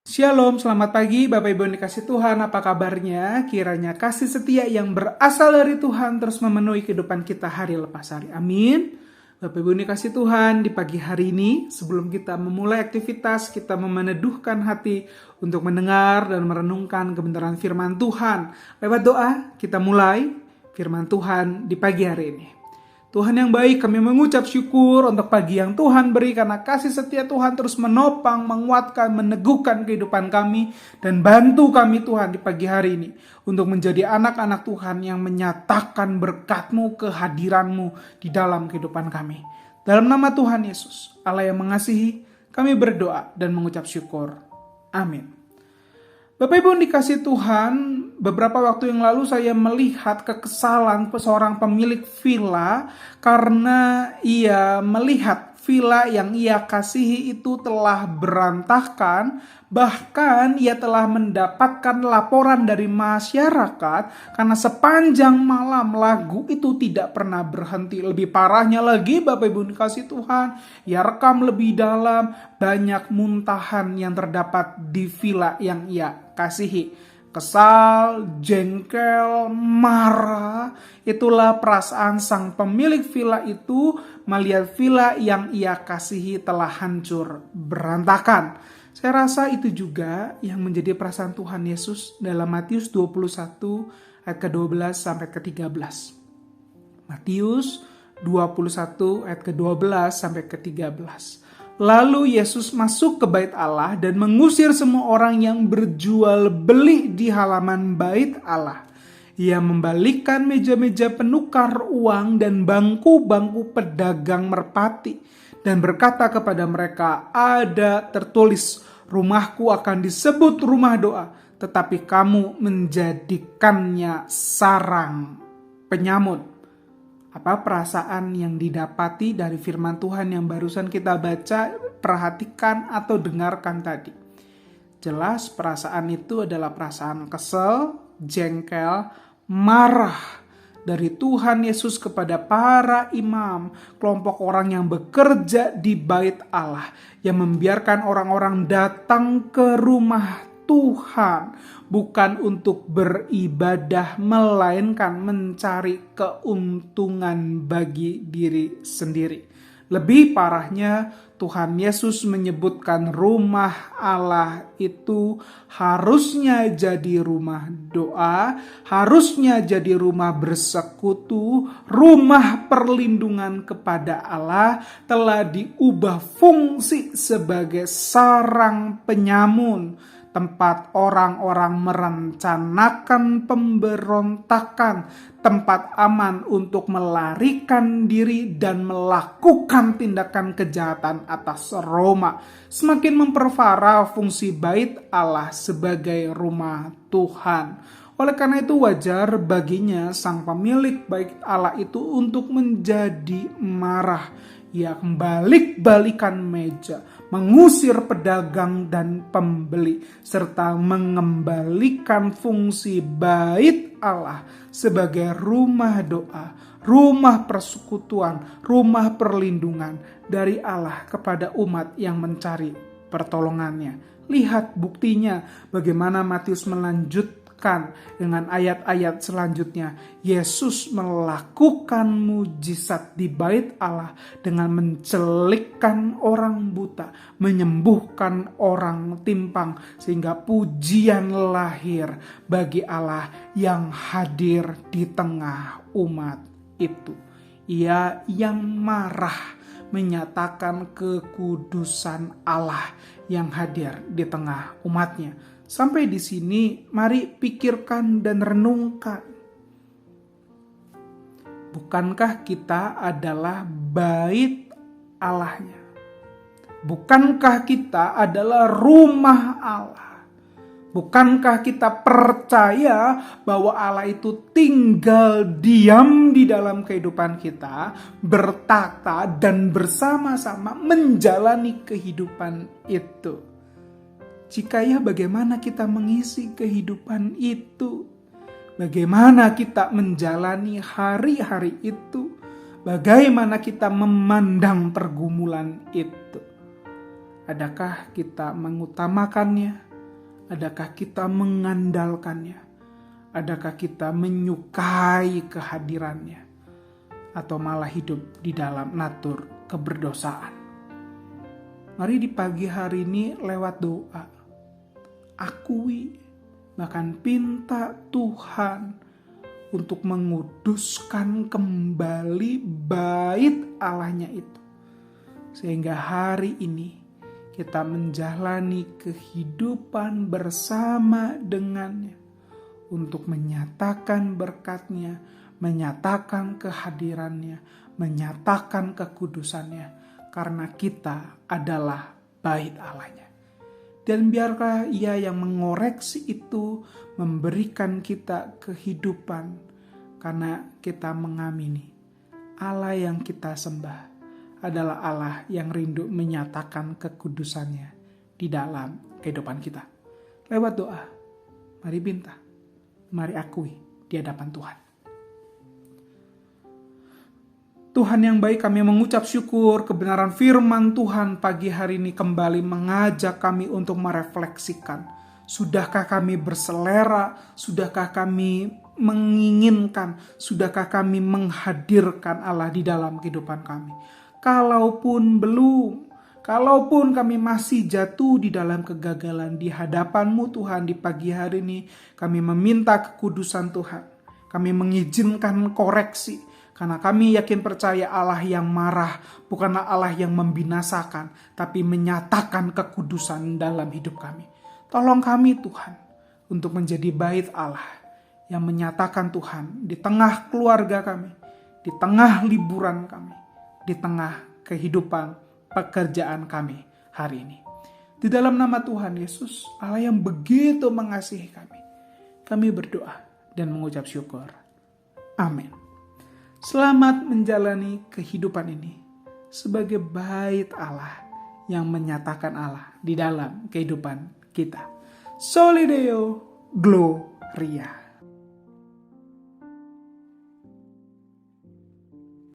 Shalom, selamat pagi Bapak Ibu yang dikasih Tuhan, apa kabarnya? Kiranya kasih setia yang berasal dari Tuhan terus memenuhi kehidupan kita hari lepas hari. Amin. Bapak Ibu yang dikasih Tuhan, di pagi hari ini sebelum kita memulai aktivitas, kita meneduhkan hati untuk mendengar dan merenungkan kebenaran firman Tuhan. Lewat doa, kita mulai firman Tuhan di pagi hari ini. Tuhan yang baik, kami mengucap syukur untuk pagi yang Tuhan beri karena kasih setia Tuhan terus menopang, menguatkan, meneguhkan kehidupan kami dan bantu kami Tuhan di pagi hari ini untuk menjadi anak-anak Tuhan yang menyatakan berkat-Mu, kehadiran-Mu di dalam kehidupan kami. Dalam nama Tuhan Yesus, Allah yang mengasihi, kami berdoa dan mengucap syukur. Amin. Bapak Ibu yang dikasih Tuhan, beberapa waktu yang lalu saya melihat kekesalan seorang pemilik villa karena ia melihat villa yang ia kasihi itu telah berantakan, bahkan ia telah mendapatkan laporan dari masyarakat karena sepanjang malam lagu itu tidak pernah berhenti. Lebih parahnya lagi Bapak Ibu dikasih Tuhan, ia rekam lebih dalam, banyak muntahan yang terdapat di villa yang ia kasihi. Kesal, jengkel, marah, itulah perasaan sang pemilik villa itu melihat villa yang ia kasihi telah hancur, berantakan. Saya rasa itu juga yang menjadi perasaan Tuhan Yesus dalam Matius 21 ayat ke-12 sampai ke-13. Matius 21 ayat ke-12 sampai ke-13. Lalu Yesus masuk ke bait Allah dan mengusir semua orang yang berjual beli di halaman bait Allah. Ia membalikkan meja-meja penukar uang dan bangku-bangku pedagang merpati dan berkata kepada mereka, ada tertulis, rumahku akan disebut rumah doa, tetapi kamu menjadikannya sarang penyamun. Apa perasaan yang didapati dari firman Tuhan yang barusan kita baca, perhatikan atau dengarkan tadi? Jelas perasaan itu adalah perasaan kesel, jengkel, marah dari Tuhan Yesus kepada para imam, kelompok orang yang bekerja di bait Allah, yang membiarkan orang-orang datang ke rumah Tuhan bukan untuk beribadah, melainkan mencari keuntungan bagi diri sendiri. Lebih parahnya, Tuhan Yesus menyebutkan rumah Allah itu harusnya jadi rumah doa, harusnya jadi rumah bersekutu, rumah perlindungan kepada Allah, telah diubah fungsi sebagai sarang penyamun, tempat orang-orang merencanakan pemberontakan, tempat aman untuk melarikan diri dan melakukan tindakan kejahatan atas Roma. Semakin memperparah fungsi bait Allah sebagai rumah Tuhan. Oleh karena itu wajar baginya sang pemilik bait Allah itu untuk menjadi marah. Ia balik-balikan meja, mengusir pedagang dan pembeli, serta mengembalikan fungsi bait Allah sebagai rumah doa, rumah persekutuan, rumah perlindungan dari Allah kepada umat yang mencari pertolongannya. Lihat buktinya bagaimana Matius melanjutkan dengan ayat-ayat selanjutnya. Yesus melakukan mujizat di bait Allah dengan mencelikkan orang buta, menyembuhkan orang timpang, sehingga pujian lahir bagi Allah yang hadir di tengah umat itu. Ia yang marah menyatakan kekudusan Allah yang hadir di tengah umatnya. Sampai di sini, mari pikirkan dan renungkan. Bukankah kita adalah bait Allahnya? Bukankah kita adalah rumah Allah? Bukankah kita percaya bahwa Allah itu tinggal diam di dalam kehidupan kita, bertata dan bersama-sama menjalani kehidupan itu? Jika ya, bagaimana kita mengisi kehidupan itu? Bagaimana kita menjalani hari-hari itu? Bagaimana kita memandang pergumulan itu? Adakah kita mengutamakannya Adakah kita mengandalkannya? Adakah kita menyukai kehadirannya? Atau malah hidup di dalam natur keberdosaan? Mari di pagi hari ini lewat doa, akui, bahkan pinta Tuhan untuk menguduskan kembali bait Allahnya itu. Sehingga hari ini kita menjalani kehidupan bersama dengannya untuk menyatakan berkat-Nya, menyatakan kehadirannya, menyatakan kekudusannya, karena kita adalah bait Allahnya. Dan biarkah Ia yang mengoreksi itu memberikan kita kehidupan, karena kita mengamini Allah yang kita sembah adalah Allah yang rindu menyatakan kekudusannya di dalam kehidupan kita. Lewat doa, mari minta, mari akui di hadapan Tuhan. Tuhan yang baik, kami mengucap syukur kebenaran firman Tuhan pagi hari ini kembali mengajak kami untuk merefleksikan. Sudahkah kami berselera? Sudahkah kami menginginkan? Sudahkah kami menghadirkan Allah di dalam kehidupan kami? Kalaupun belum, kalaupun kami masih jatuh di dalam kegagalan di hadapan-Mu Tuhan di pagi hari ini, kami meminta kekudusan Tuhan. Kami mengizinkan koreksi. Karena kami yakin percaya Allah yang marah bukanlah Allah yang membinasakan, tapi menyatakan kekudusan dalam hidup kami. Tolong kami Tuhan untuk menjadi bait Allah yang menyatakan Tuhan di tengah keluarga kami, di tengah liburan kami, di tengah kehidupan pekerjaan kami hari ini. Di dalam nama Tuhan Yesus, Allah yang begitu mengasihi kami berdoa dan mengucap syukur. Amin. Selamat menjalani kehidupan ini sebagai bait Allah yang menyatakan Allah di dalam kehidupan kita. Soli Deo Gloria.